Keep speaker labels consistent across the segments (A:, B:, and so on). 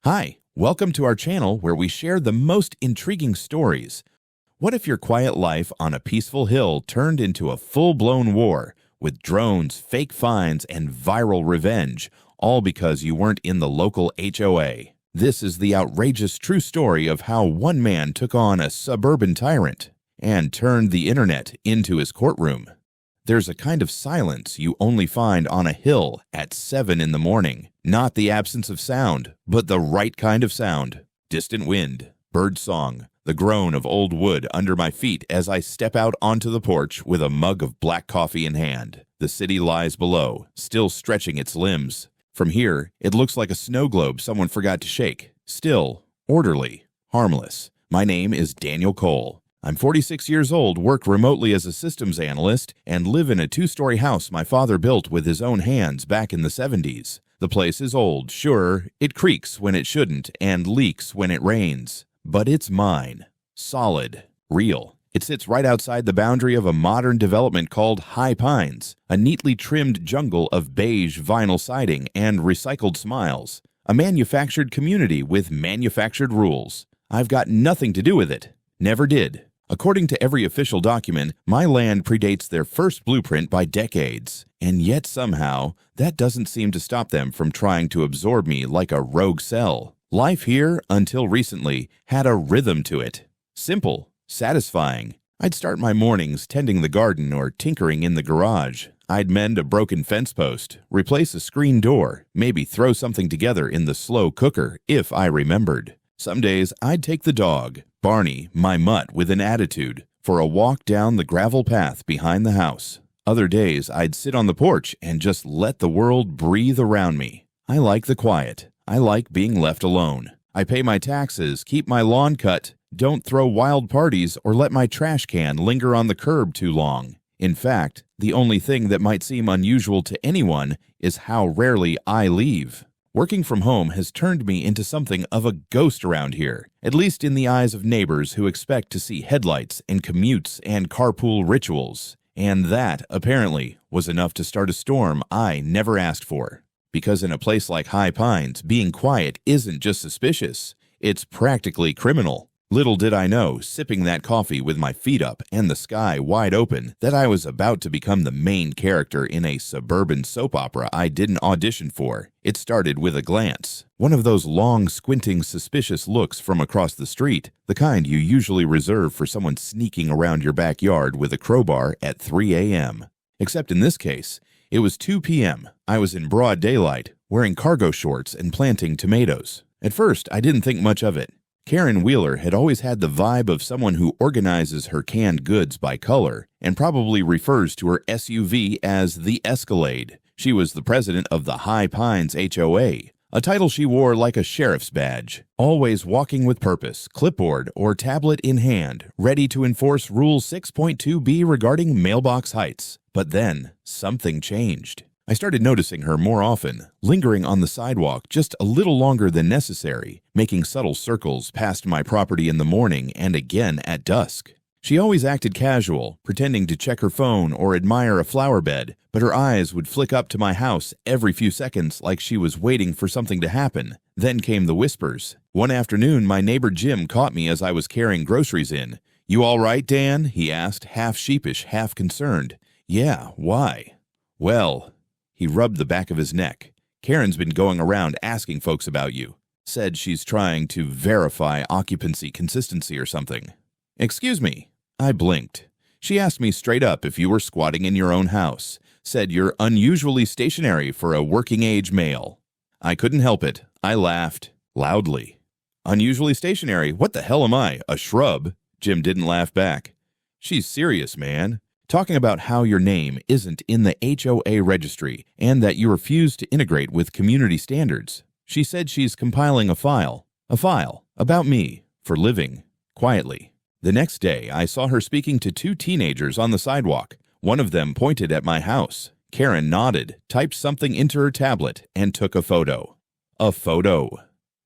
A: Hi, welcome to our channel where we share the most intriguing stories. What if your quiet life on a peaceful hill turned into a full-blown war with drones, fake fines, and viral revenge, all because you weren't in the local HOA? This is the outrageous true story of how one man took on a suburban tyrant and turned the internet into his courtroom. There's a kind of silence you only find on a hill at 7 in the morning. Not the absence of sound, but the right kind of sound. Distant wind, bird song, the groan of old wood under my feet as I step out onto the porch with a mug of black coffee in hand. The city lies below, still stretching its limbs. From here, it looks like a snow globe someone forgot to shake. Still, orderly, harmless. My name is Daniel Cole. I'm 46 years old, work remotely as a systems analyst, and live in a 2-story house my father built with his own hands back in the 70s. The place is old, sure, it creaks when it shouldn't and leaks when it rains. But it's mine. Solid. Real. It sits right outside the boundary of a modern development called High Pines, a neatly trimmed jungle of beige vinyl siding and recycled smiles. A manufactured community with manufactured rules. I've got nothing to do with it. Never did. According to every official document, my land predates their first blueprint by decades, and yet somehow, that doesn't seem to stop them from trying to absorb me like a rogue cell. Life here, until recently, had a rhythm to it. Simple, satisfying. I'd start my mornings tending the garden or tinkering in the garage. I'd mend a broken fence post, replace a screen door, maybe throw something together in the slow cooker, if I remembered. Some days, I'd take the dog, Barney, my mutt with an attitude, for a walk down the gravel path behind the house. Other days, I'd sit on the porch and just let the world breathe around me. I like the quiet. I like being left alone. I pay my taxes, keep my lawn cut, don't throw wild parties, or let my trash can linger on the curb too long. In fact, the only thing that might seem unusual to anyone is how rarely I leave. Working from home has turned me into something of a ghost around here, at least in the eyes of neighbors who expect to see headlights and commutes and carpool rituals. And that, apparently, was enough to start a storm I never asked for. Because in a place like High Pines, being quiet isn't just suspicious, it's practically criminal. Little did I know, sipping that coffee with my feet up and the sky wide open, that I was about to become the main character in a suburban soap opera I didn't audition for. It started with a glance. One of those long, squinting, suspicious looks from across the street, the kind you usually reserve for someone sneaking around your backyard with a crowbar at 3 a.m. Except in this case, it was 2 p.m. I was in broad daylight, wearing cargo shorts and planting tomatoes. At first, I didn't think much of it. Karen Wheeler had always had the vibe of someone who organizes her canned goods by color and probably refers to her SUV as the Escalade. She was the president of the High Pines HOA, a title she wore like a sheriff's badge, always walking with purpose, clipboard or tablet in hand, ready to enforce Rule 6.2b regarding mailbox heights. But then, something changed. I started noticing her more often, lingering on the sidewalk just a little longer than necessary, making subtle circles past my property in the morning and again at dusk. She always acted casual, pretending to check her phone or admire a flower bed, but her eyes would flick up to my house every few seconds like she was waiting for something to happen. Then came the whispers. One afternoon, my neighbor Jim caught me as I was carrying groceries in. "You all right, Dan?" he asked, half sheepish, half concerned. "Yeah, why?" "Well," he rubbed the back of his neck. "Karen's been going around asking folks about you. Said she's trying to verify occupancy consistency or something." "Excuse me." I blinked. She asked me straight up if you were squatting in your own house. Said you're unusually stationary for a working-age male. I couldn't help it. I laughed. Loudly. "Unusually stationary? What the hell am I, a shrub?" Jim didn't laugh back. "She's serious, man. Talking about how your name isn't in the HOA registry and that you refuse to integrate with community standards. She said she's compiling a file about me, for living, quietly." The next day, I saw her speaking to 2 teenagers on the sidewalk. One of them pointed at my house. Karen nodded, typed something into her tablet, and took a photo. A photo.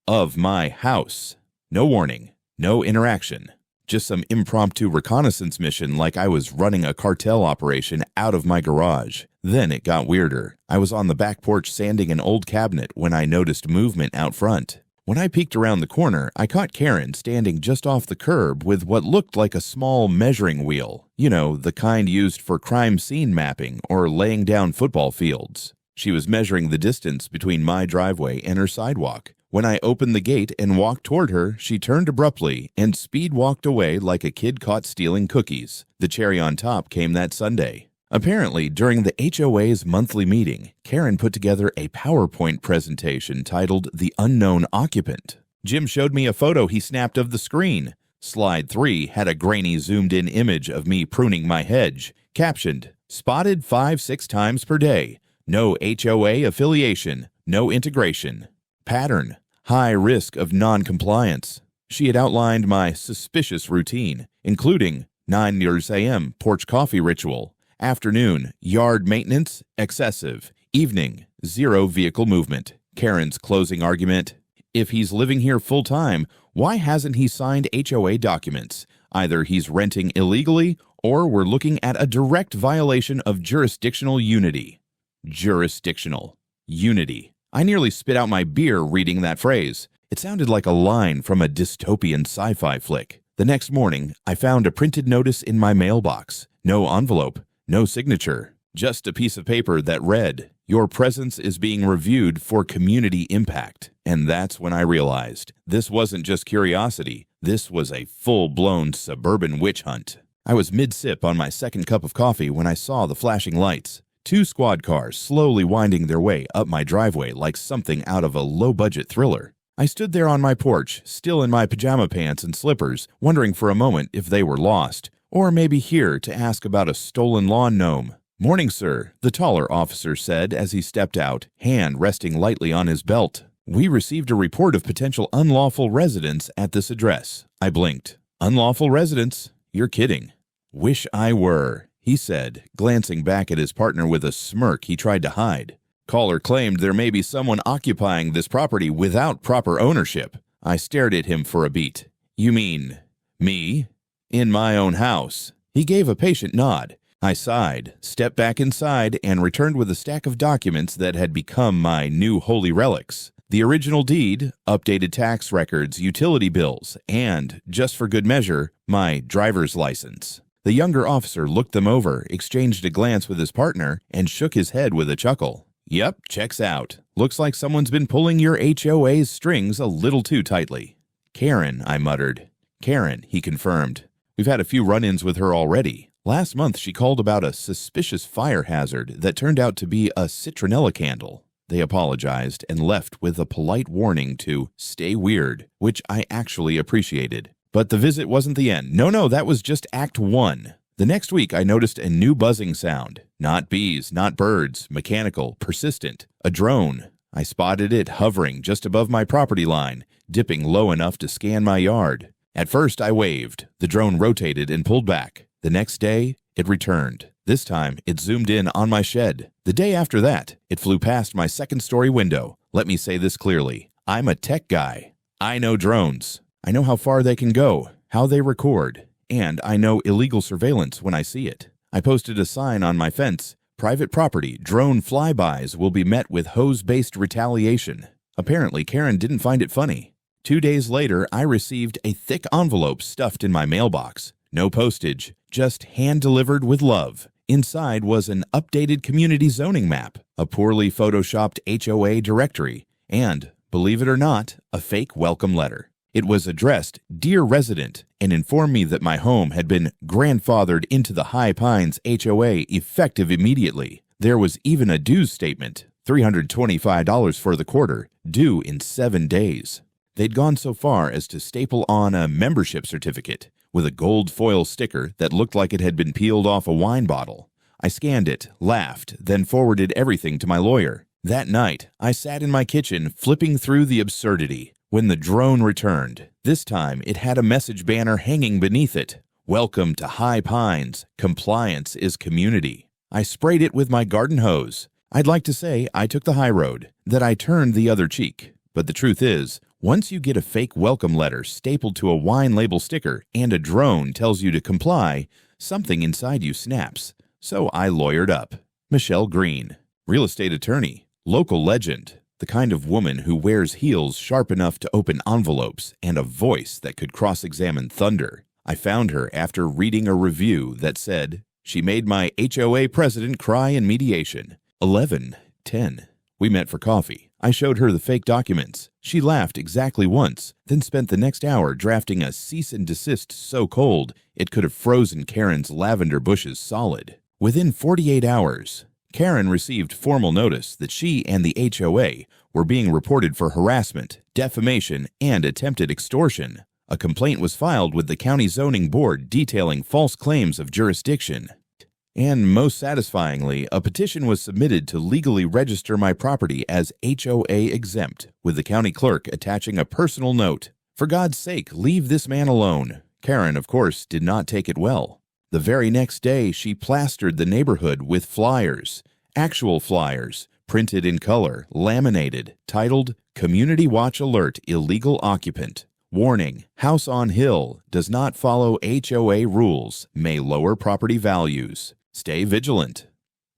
A: Of my house. No warning, no interaction. Just some impromptu reconnaissance mission like I was running a cartel operation out of my garage. Then it got weirder. I was on the back porch sanding an old cabinet when I noticed movement out front. When I peeked around the corner, I caught Karen standing just off the curb with what looked like a small measuring wheel. You know, the kind used for crime scene mapping or laying down football fields. She was measuring the distance between my driveway and her sidewalk. When I opened the gate and walked toward her, she turned abruptly and speed walked away like a kid caught stealing cookies. The cherry on top came that Sunday. Apparently, during the HOA's monthly meeting, Karen put together a PowerPoint presentation titled The Unknown Occupant. Jim showed me a photo he snapped of the screen. Slide 3 had a grainy zoomed-in image of me pruning my hedge, captioned, "Spotted 5-6 times per day. No HOA affiliation. No integration. Pattern: high risk of non-compliance." She had outlined my suspicious routine, including 9 a.m. porch coffee ritual, afternoon, yard maintenance, excessive, evening, 0 vehicle movement. Karen's closing argument: if he's living here full-time, why hasn't he signed HOA documents? Either he's renting illegally, or we're looking at a direct violation of jurisdictional unity. Jurisdictional unity. I nearly spit out my beer reading that phrase. It sounded like a line from a dystopian sci-fi flick. The next morning, I found a printed notice in my mailbox. No envelope, no signature, just a piece of paper that read, "Your presence is being reviewed for community impact." And that's when I realized this wasn't just curiosity. This was a full-blown suburban witch hunt. I was mid-sip on my second cup of coffee when I saw the flashing lights. 2 squad cars slowly winding their way up my driveway like something out of a low-budget thriller. I stood there on my porch, still in my pajama pants and slippers, wondering for a moment if they were lost, or maybe here to ask about a stolen lawn gnome. "Morning, sir," the taller officer said as he stepped out, hand resting lightly on his belt. "We received a report of potential unlawful residents at this address." I blinked. "Unlawful residents? You're kidding." "Wish I were," he said, glancing back at his partner with a smirk he tried to hide. "Caller claimed there may be someone occupying this property without proper ownership." I stared at him for a beat. "You mean me? In my own house?" He gave a patient nod. I sighed, stepped back inside, and returned with a stack of documents that had become my new holy relics. The original deed, updated tax records, utility bills, and, just for good measure, my driver's license. The younger officer looked them over, exchanged a glance with his partner, and shook his head with a chuckle. "Yep, checks out. Looks like someone's been pulling your HOA's strings a little too tightly." "Karen," I muttered. "Karen," he confirmed. "We've had a few run-ins with her already. Last month she called about a suspicious fire hazard that turned out to be a citronella candle." They apologized and left with a polite warning to stay weird, which I actually appreciated. But the visit wasn't the end. No, that was just Act 1. The next week, I noticed a new buzzing sound. Not bees, not birds, mechanical, persistent. A drone. I spotted it hovering just above my property line, dipping low enough to scan my yard. At first, I waved. The drone rotated and pulled back. The next day, it returned. This time, it zoomed in on my shed. The day after that, it flew past my second-story window. Let me say this clearly. I'm a tech guy. I know drones. I know how far they can go, how they record, and I know illegal surveillance when I see it. I posted a sign on my fence, "Private property, drone flybys will be met with hose-based retaliation." Apparently, Karen didn't find it funny. 2 days later, I received a thick envelope stuffed in my mailbox. No postage, just hand-delivered with love. Inside was an updated community zoning map, a poorly photoshopped HOA directory, and, believe it or not, a fake welcome letter. It was addressed, "Dear Resident," and informed me that my home had been grandfathered into the High Pines HOA effective immediately. There was even a dues statement, $325 for the quarter, due in 7 days. They'd gone so far as to staple on a membership certificate with a gold foil sticker that looked like it had been peeled off a wine bottle. I scanned it, laughed, then forwarded everything to my lawyer. That night, I sat in my kitchen flipping through the absurdity. When the drone returned, this time it had a message banner hanging beneath it. "Welcome to High Pines. Compliance is community." I sprayed it with my garden hose. I'd like to say I took the high road, that I turned the other cheek. But the truth is, once you get a fake welcome letter stapled to a wine label sticker and a drone tells you to comply, something inside you snaps. So I lawyered up. Michelle Green, real estate attorney, local legend. The kind of woman who wears heels sharp enough to open envelopes and a voice that could cross-examine thunder. I found her after reading a review that said, "She made my HOA president cry in mediation. 11:10. We met for coffee. I showed her the fake documents. She laughed exactly once, then spent the next hour drafting a cease and desist so cold it could have frozen Karen's lavender bushes solid. Within 48 hours, Karen received formal notice that she and the HOA were being reported for harassment, defamation, and attempted extortion. A complaint was filed with the county zoning board detailing false claims of jurisdiction. And most satisfyingly, a petition was submitted to legally register my property as HOA exempt, with the county clerk attaching a personal note. "For God's sake, leave this man alone." Karen, of course, did not take it well. The very next day, she plastered the neighborhood with flyers, actual flyers, printed in color, laminated, titled, "Community Watch Alert Illegal Occupant. Warning, house on hill, does not follow HOA rules, may lower property values. Stay vigilant."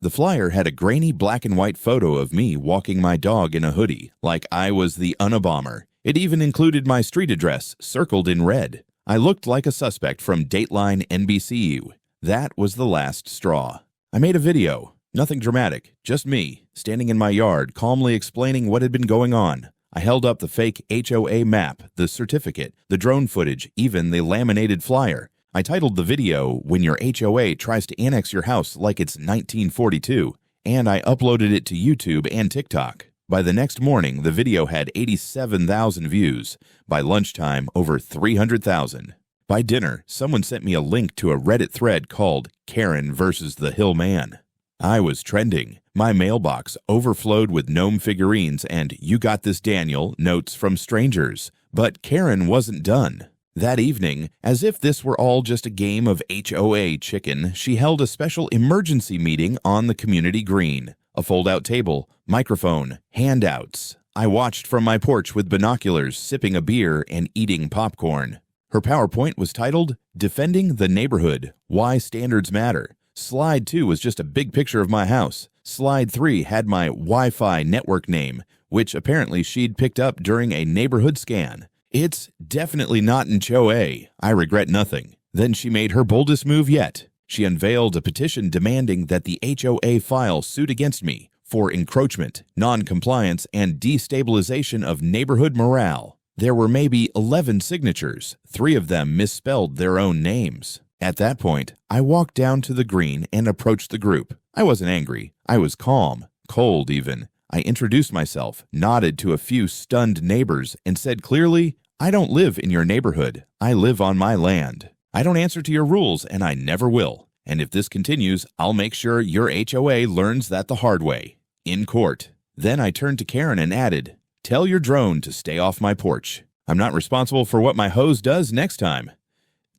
A: The flyer had a grainy black and white photo of me walking my dog in a hoodie, like I was the Unabomber. It even included my street address, circled in red. I looked like a suspect from Dateline NBCU. That was the last straw. I made a video. Nothing dramatic, just me, standing in my yard, calmly explaining what had been going on. I held up the fake HOA map, the certificate, the drone footage, even the laminated flyer. I titled the video, "When Your HOA Tries to Annex Your House Like It's 1942, and I uploaded it to YouTube and TikTok. By the next morning, the video had 87,000 views. By lunchtime, over 300,000. By dinner, someone sent me a link to a Reddit thread called Karen versus the Hill Man. I was trending. My mailbox overflowed with gnome figurines and "You got this, Daniel" notes from strangers. But Karen wasn't done. That evening, as if this were all just a game of HOA chicken, she held a special emergency meeting on the community green. A fold-out table, microphone, handouts. I watched from my porch with binoculars, sipping a beer and eating popcorn. Her PowerPoint was titled, "Defending the Neighborhood, Why Standards Matter." Slide 2 was just a big picture of my house. Slide 3 had my Wi-Fi network name, which apparently she'd picked up during a neighborhood scan. "It's definitely not an HOA. I regret nothing." Then she made her boldest move yet. She unveiled a petition demanding that the HOA file suit against me for encroachment, non-compliance, and destabilization of neighborhood morale. There were maybe 11 signatures. 3 of them misspelled their own names. At that point, I walked down to the green and approached the group. I wasn't angry. I was calm, cold even. I introduced myself, nodded to a few stunned neighbors, and said clearly, "I don't live in your neighborhood. I live on my land. I don't answer to your rules, and I never will. And if this continues, I'll make sure your HOA learns that the hard way. In court." Then I turned to Karen and added, "Tell your drone to stay off my porch. I'm not responsible for what my hose does next time."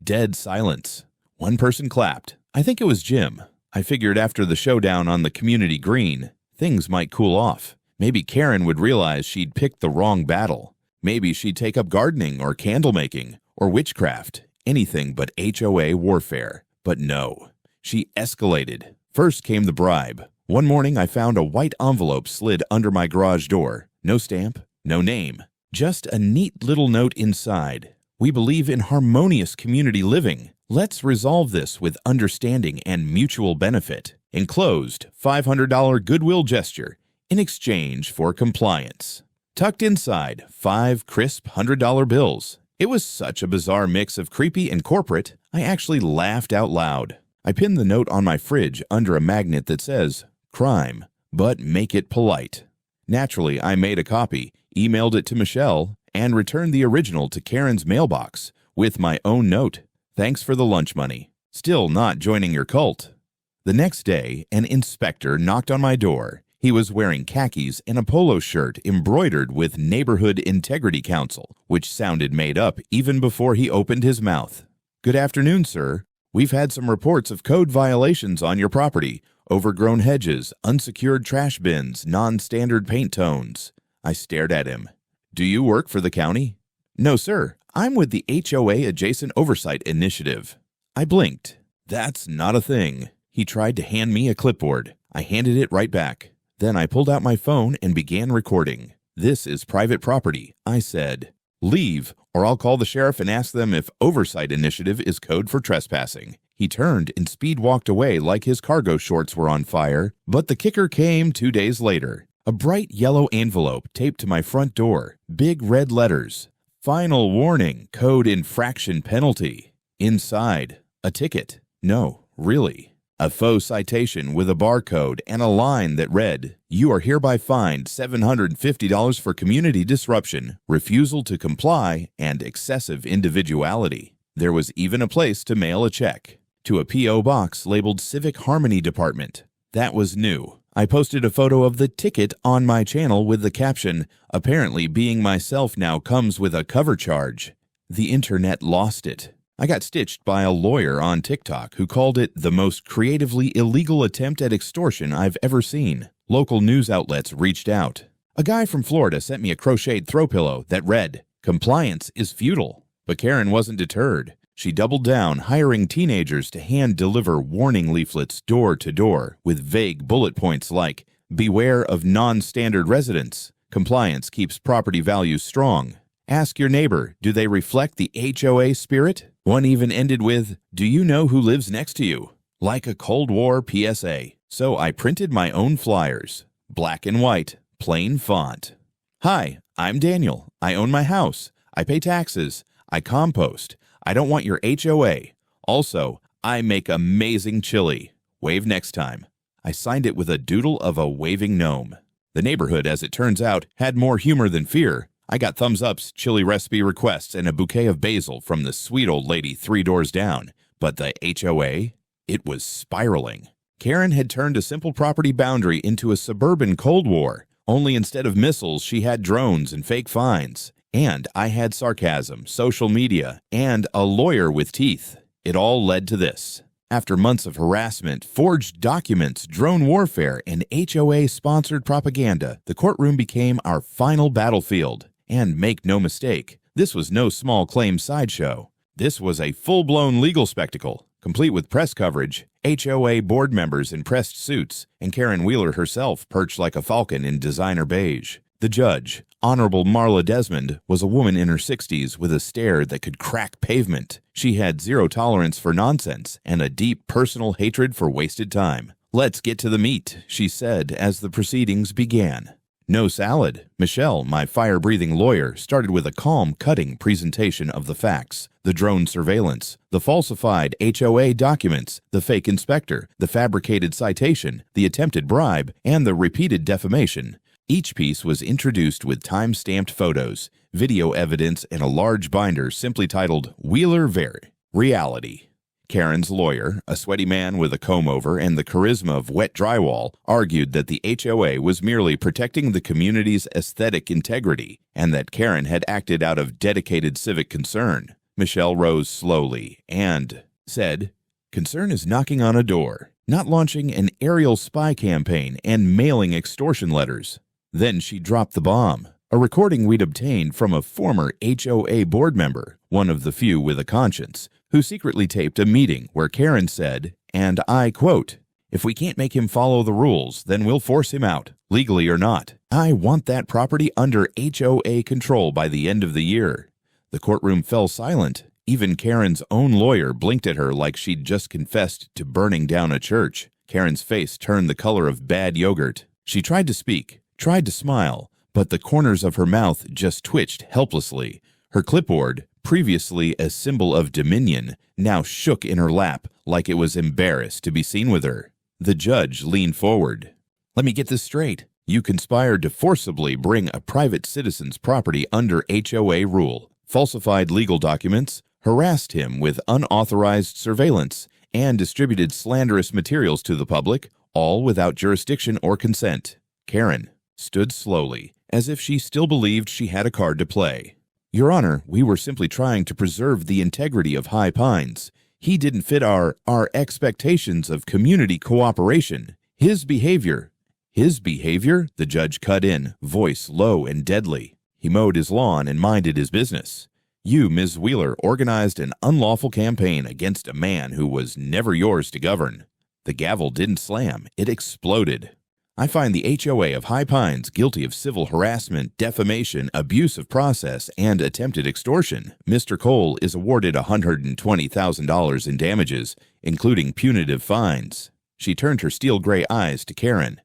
A: Dead silence. One person clapped. I think it was Jim. I figured after the showdown on the community green, things might cool off. Maybe Karen would realize she'd picked the wrong battle. Maybe she'd take up gardening or candle making or witchcraft, anything but HOA warfare. But no, she escalated. First came the bribe. One morning I found a white envelope slid under my garage door. No stamp, no name, just a neat little note inside. "We believe in harmonious community living. Let's resolve this with understanding and mutual benefit. Enclosed, $500 goodwill gesture in exchange for compliance." Tucked inside, 5 crisp $100 bills. It was such a bizarre mix of creepy and corporate, I actually laughed out loud. I pinned the note on my fridge under a magnet that says, "Crime, but make it polite." Naturally, I made a copy, emailed it to Michelle, and returned the original to Karen's mailbox with my own note. "Thanks for the lunch money. Still not joining your cult." The next day, an inspector knocked on my door. He was wearing khakis and a polo shirt embroidered with Neighborhood Integrity Council, which sounded made up even before he opened his mouth. "Good afternoon, sir. We've had some reports of code violations on your property. Overgrown hedges, unsecured trash bins, non-standard paint tones." I stared at him. "Do you work for the county?" "No, sir. I'm with the HOA Adjacent Oversight Initiative." I blinked. "That's not a thing." He tried to hand me a clipboard. I handed it right back. Then I pulled out my phone and began recording. "This is private property," I said. "Leave, or I'll call the sheriff and ask them if oversight initiative is code for trespassing." He turned and speed walked away like his cargo shorts were on fire, but the kicker came 2 days later. A bright yellow envelope taped to my front door, big red letters. "Final warning, code infraction penalty." Inside, a ticket. No, really. A faux citation with a barcode and a line that read, "You are hereby fined $750 for community disruption, refusal to comply, and excessive individuality." There was even a place to mail a check. To a P.O. box labeled Civic Harmony Department. That was new. I posted a photo of the ticket on my channel with the caption, "Apparently being myself now comes with a cover charge." The internet lost it. I got stitched by a lawyer on TikTok who called it the most creatively illegal attempt at extortion I've ever seen. Local news outlets reached out. A guy from Florida sent me a crocheted throw pillow that read, "Compliance is futile." But Karen wasn't deterred. She doubled down, hiring teenagers to hand-deliver warning leaflets door to door with vague bullet points like, "Beware of non-standard residents. Compliance keeps property values strong. Ask your neighbor, do they reflect the HOA spirit?" One even ended with, "Do you know who lives next to you?" Like a Cold War PSA. So I printed my own flyers. Black and white, plain font. "Hi, I'm Daniel. I own my house. I pay taxes. I compost. I don't want your HOA. Also, I make amazing chili. Wave next time." I signed it with a doodle of a waving gnome. The neighborhood, as it turns out, had more humor than fear. I got thumbs-ups, chili recipe requests, and a bouquet of basil from the sweet old lady 3 doors down. But the HOA? It was spiraling. Karen had turned a simple property boundary into a suburban Cold War. Only instead of missiles, she had drones and fake fines. And I had sarcasm, social media, and a lawyer with teeth. It all led to this. After months of harassment, forged documents, drone warfare, and HOA-sponsored propaganda, the courtroom became our final battlefield. And make no mistake, this was no small claim sideshow. This was a full-blown legal spectacle, complete with press coverage, HOA board members in pressed suits, and Karen Wheeler herself perched like a falcon in designer beige. The judge, Honorable Marla Desmond, was a woman in her 60s with a stare that could crack pavement. She had zero tolerance for nonsense and a deep personal hatred for wasted time. "Let's get to the meat," she said as the proceedings began. No salad. Michelle, my fire-breathing lawyer, started with a calm, cutting presentation of the facts. The drone surveillance, the falsified HOA documents, the fake inspector, the fabricated citation, the attempted bribe, and the repeated defamation. Each piece was introduced with time-stamped photos, video evidence, and a large binder simply titled Wheeler Ver. Reality. Karen's lawyer, a sweaty man with a comb-over and the charisma of wet drywall, argued that the HOA was merely protecting the community's aesthetic integrity and that Karen had acted out of dedicated civic concern. Michelle rose slowly and said, "Concern is knocking on a door, not launching an aerial spy campaign and mailing extortion letters." Then she dropped the bomb, a recording we'd obtained from a former HOA board member, one of the few with a conscience, who secretly taped a meeting where Karen said, and I quote, "If we can't make him follow the rules, then we'll force him out, legally or not. I want that property under HOA control by the end of the year." The courtroom fell silent. Even Karen's own lawyer blinked at her like she'd just confessed to burning down a church. Karen's face turned the color of bad yogurt. She tried to speak, tried to smile, but the corners of her mouth just twitched helplessly. Her clipboard, previously a symbol of dominion, now shook in her lap like it was embarrassed to be seen with her. The judge leaned forward. "Let me get this straight. You conspired to forcibly bring a private citizen's property under HOA rule, falsified legal documents, harassed him with unauthorized surveillance, and distributed slanderous materials to the public, all without jurisdiction or consent." Karen stood slowly, as if she still believed she had a card to play. "Your Honor, we were simply trying to preserve the integrity of High Pines. He didn't fit our expectations of community cooperation. His behavior, the judge cut in, voice low and deadly. "He mowed his lawn and minded his business. You, Ms. Wheeler, organized an unlawful campaign against a man who was never yours to govern." The gavel didn't slam, it exploded. I find the HOA of High Pines guilty of civil harassment, defamation, abuse of process, and attempted extortion. Mr. Cole is awarded $120,000 in damages, including punitive fines. She turned her steel gray eyes to Karen.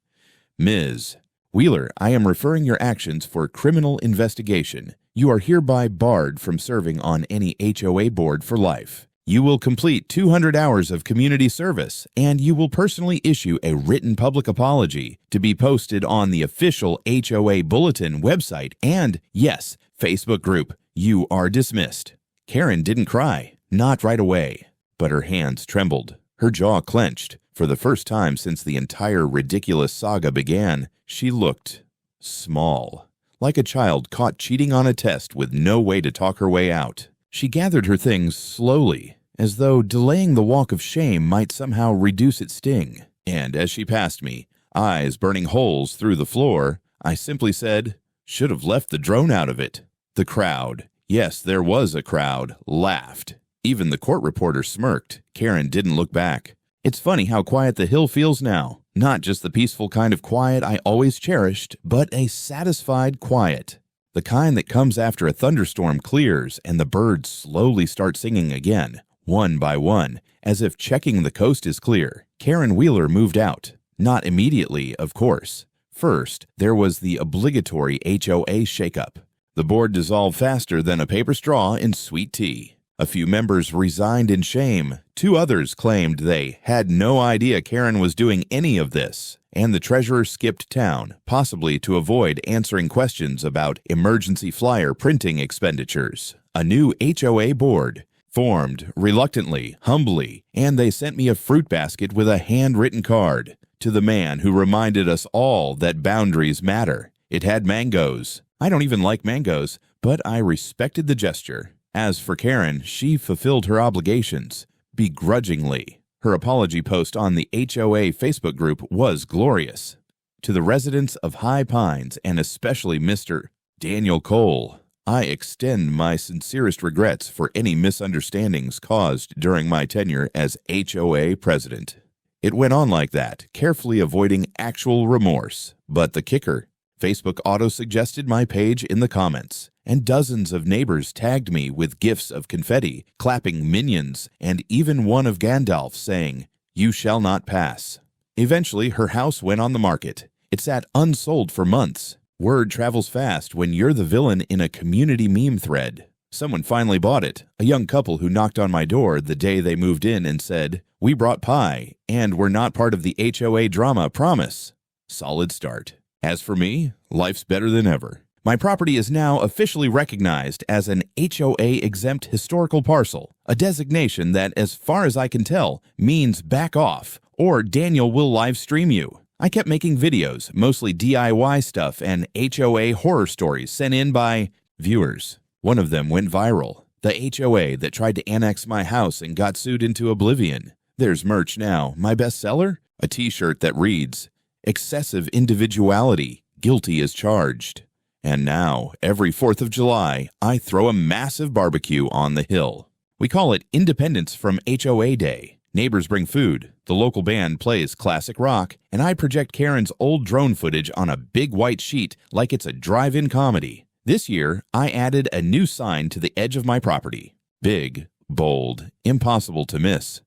A: Ms. Wheeler, I am referring your actions for criminal investigation. You are hereby barred from serving on any HOA board for life. You will complete 200 hours of community service, and you will personally issue a written public apology to be posted on the official HOA Bulletin website and, yes, Facebook group. You are dismissed. Karen didn't cry, not right away, but her hands trembled. Her jaw clenched. For the first time since the entire ridiculous saga began, she looked small, like a child caught cheating on a test with no way to talk her way out. She gathered her things slowly, as though delaying the walk of shame might somehow reduce its sting. And as she passed me, eyes burning holes through the floor, I simply said, "Should have left the drone out of it." The crowd, yes, there was a crowd, laughed. Even the court reporter smirked. Karen didn't look back. It's funny how quiet the hill feels now. Not just the peaceful kind of quiet I always cherished, but a satisfied quiet. The kind that comes after a thunderstorm clears and the birds slowly start singing again, one by one, as if checking the coast is clear. Karen Wheeler moved out. Not immediately, of course. First, there was the obligatory HOA shakeup. The board dissolved faster than a paper straw in sweet tea. A few members resigned in shame. 2 others claimed they had no idea Karen was doing any of this. And the treasurer skipped town, possibly to avoid answering questions about emergency flyer printing expenditures. A new HOA board formed, reluctantly, humbly, and they sent me a fruit basket with a handwritten card to the man who reminded us all that boundaries matter. It had mangoes. I don't even like mangoes, but I respected the gesture. As for Karen, she fulfilled her obligations, begrudgingly. Her apology post on the HOA Facebook group was glorious. To the residents of High Pines, and especially Mr. Daniel Cole, I extend my sincerest regrets for any misunderstandings caused during my tenure as HOA president. It went on like that, carefully avoiding actual remorse. But the kicker, Facebook auto-suggested my page in the comments, and dozens of neighbors tagged me with gifs of confetti, clapping minions, and even one of Gandalf saying, "You shall not pass." Eventually, her house went on the market. It sat unsold for months. Word travels fast when you're the villain in a community meme thread. Someone finally bought it, a young couple who knocked on my door the day they moved in and said, "We brought pie, and we're not part of the HOA drama, promise." Solid start. As for me, life's better than ever. My property is now officially recognized as an HOA-exempt historical parcel, a designation that, as far as I can tell, means back off, or Daniel will live stream you. I kept making videos, mostly DIY stuff and HOA horror stories sent in by viewers. One of them went viral, the HOA that tried to annex my house and got sued into oblivion. There's merch now. My bestseller? A t-shirt that reads, "Excessive individuality, guilty as charged." And now, every 4th of July, I throw a massive barbecue on the hill. We call it Independence from HOA Day. Neighbors bring food, the local band plays classic rock, and I project Karen's old drone footage on a big white sheet like it's a drive-in comedy. This year, I added a new sign to the edge of my property. Big, bold, impossible to miss.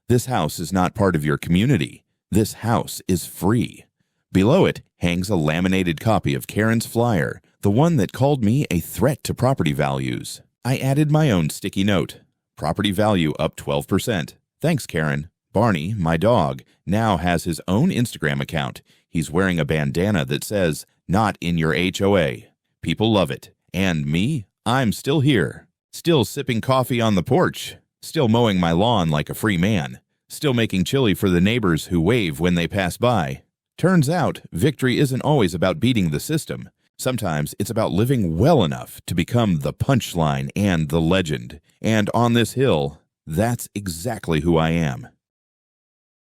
A: This house is not part of your community. This house is free. Below it hangs a laminated copy of Karen's flyer, the one that called me a threat to property values. I added my own sticky note. Property value up 12%. Thanks, Karen. Barney, my dog, now has his own Instagram account. He's wearing a bandana that says, "Not in your HOA." People love it. And me? I'm still here. Still sipping coffee on the porch. Still mowing my lawn like a free man. Still making chili for the neighbors who wave when they pass by. Turns out, victory isn't always about beating the system. Sometimes it's about living well enough to become the punchline and the legend. And on this hill, that's exactly who I am.